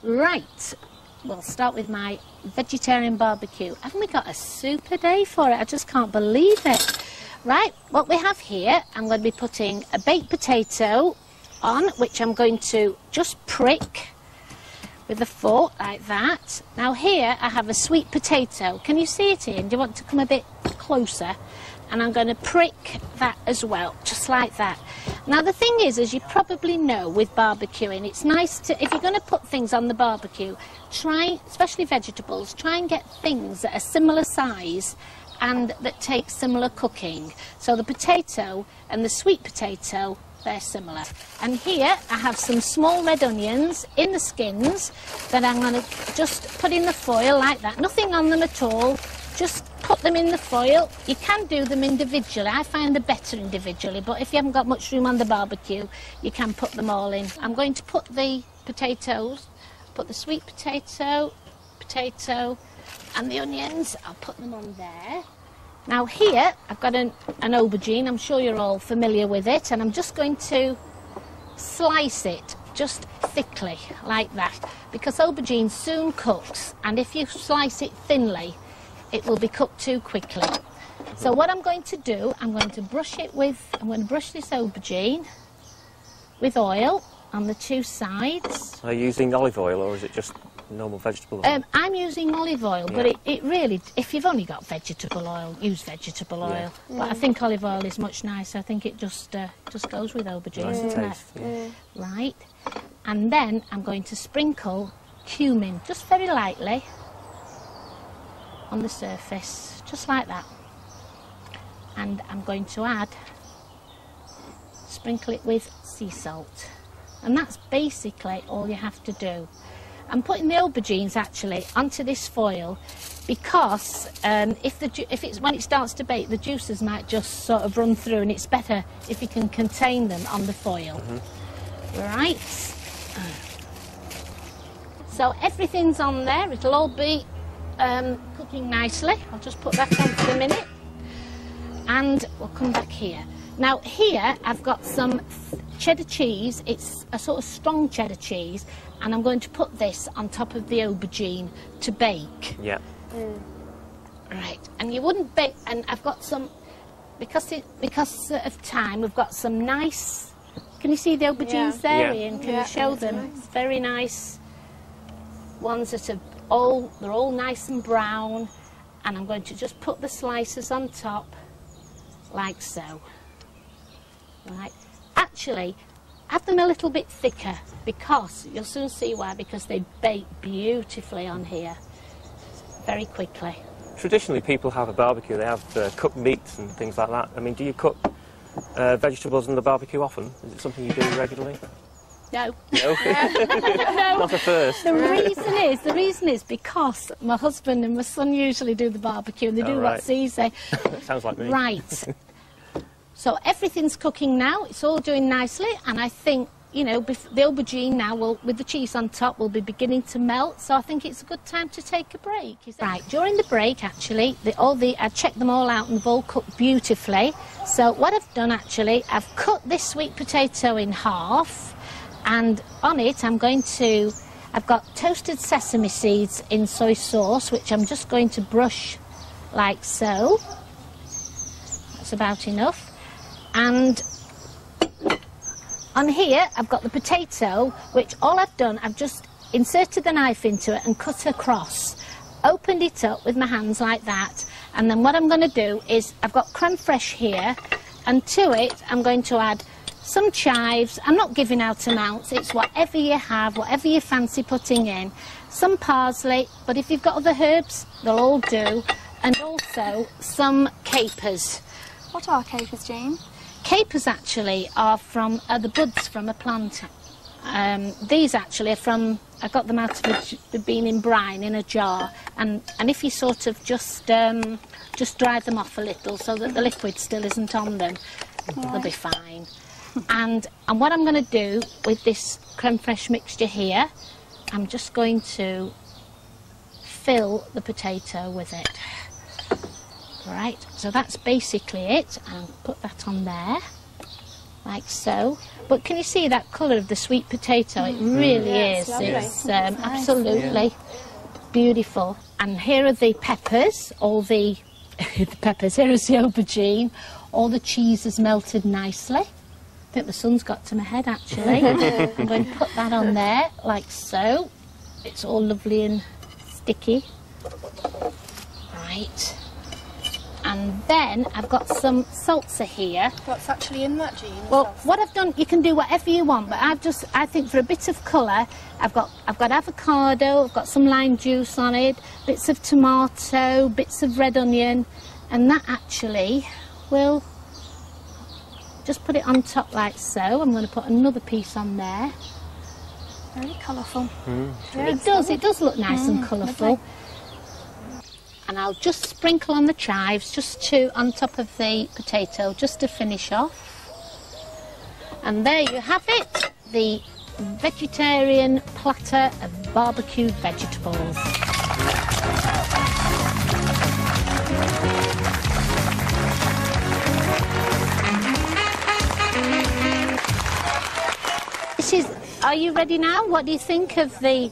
Right, we'll start with my vegetarian barbecue. Haven't we got a super day for it? I just can't believe it. Right, what we have here, I'm going to be putting a baked potato on, which I'm going to just prick with a fork like that. Now here I have a sweet potato. Can you see it, Ian? Do you want to come a bit closer? And I'm going to prick that as well, just like that. Now the thing is, as you probably know with barbecuing, it's nice to, if you're going to put things on the barbecue, try, especially vegetables, try and get things that are similar size and that take similar cooking. So the potato and the sweet potato, they're similar. And here I have some small red onions in the skins that I'm going to just put in the foil like that. Nothing on them at all. Just put them in the foil. You can do them individually. I find they're better individually, but if you haven't got much room on the barbecue, you can put them all in. I'm going to put the potatoes, put the sweet potato, and the onions. I'll put them on there. Now here, I've got an aubergine. I'm sure you're all familiar with it, and I'm just going to slice it just thickly, like that, because aubergine soon cooks, and if you slice it thinly, it will be cooked too quickly. So what I'm going to do, I'm going to brush this aubergine with oil on the two sides. Are you using olive oil, or is it just normal vegetable oil? I'm using olive oil, but it really, if you've only got vegetable oil, use vegetable oil. But I think olive oil is much nicer. I think it just goes with aubergine, doesn't it? Right. And then I'm going to sprinkle cumin, just very lightly, on the surface, just like that. And I'm going to sprinkle it with sea salt. And that's basically all you have to do. I'm putting the aubergines actually onto this foil because when it starts to bake, the juices might just sort of run through, and it's better if you can contain them on the foil. Right. So everything's on there. It'll all be cooking nicely. I'll just put that on for a minute and we'll come back here. Now here I've got some cheddar cheese. It's a sort of strong cheddar cheese, and I'm going to put this on top of the aubergine to bake. Yeah. Right, and you wouldn't bake, and I've got some, because of time, we've got some nice, can you see the aubergines there, Ian? Can you show them? Nice. Very nice ones that are they're all nice and brown, and I'm going to just put the slices on top like so. Right. Actually, have them a little bit thicker, because you'll soon see why, because they bake beautifully on here very quickly. Traditionally, people have a barbecue, they have cooked meats and things like that. I mean, do you cook vegetables in the barbecue often? Is it something you do regularly? No. No? No. Not a first. The reason is because my husband and my son usually do the barbecue, and they do what's easy. Sounds like me. Right. So everything's cooking now. It's all doing nicely, and I think, you know, the aubergine now with the cheese on top will be beginning to melt. So I think it's a good time to take a break. Right. During the break, actually, I checked them all out and they've all cooked beautifully. So what I've done actually, I've cut this sweet potato in half. And on it, I've got toasted sesame seeds in soy sauce, which I'm just going to brush like so. That's about enough. And on here, I've got the potato, which all I've done, I've just inserted the knife into it and cut across. Opened it up with my hands like that. And then what I'm going to do is, I've got creme fraiche here, and to it, I'm going to add some chives. I'm not giving out amounts, it's whatever you have, whatever you fancy putting in. Some parsley, but if you've got other herbs, they'll all do. And also some capers. What are capers, Jean? Capers actually are the buds from a plant. These actually are from, I got them out of the bean in brine in a jar, and if you sort of just dry them off a little so that the liquid still isn't on them, they'll be fine. And what I'm going to do with this creme fraiche mixture here, I'm just going to fill the potato with it. Right, so that's basically it. I'll put that on there. like so. But can you see that colour of the sweet potato? It really is. It's absolutely beautiful. And here are the peppers, all the peppers. Here is the aubergine. All the cheese is melted nicely. I think the sun's got to my head, actually. I'm going to put that on there, like so. It's all lovely and sticky. Right. And then I've got some salsa here. What's actually in that, Jean? Well, what I've done, you can do whatever you want, but I think for a bit of colour, I've got avocado, I've got some lime juice on it, bits of tomato, bits of red onion, and that actually will just put it on top like so. I'm going to put another piece on there. Very colourful. It does look nice and colourful. Lovely. And I'll just sprinkle on the chives, just on top of the potato, just to finish off. And there you have it, the vegetarian platter of barbecued vegetables. Are you ready now? What do you think of the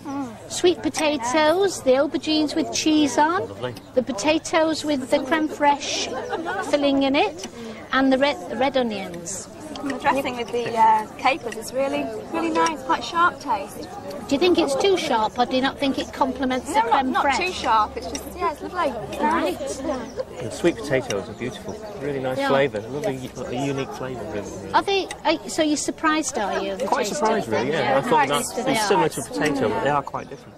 sweet potatoes, the aubergines with cheese on, the potatoes with the creme fraiche filling in it, and the red onions? And the dressing with the capers is really nice, quite sharp taste. Do you think it's too sharp, or do you not think it complements the creme not fraiche? too sharp. It's just it's lovely. It's Right. nice. The sweet potatoes are beautiful. Really nice flavour. Lovely, unique flavour. Really. Are they? So you're surprised, are you? of the Quite taste surprised, of them? really. Yeah, I thought Nice. they're similar to a potato, but they are quite different.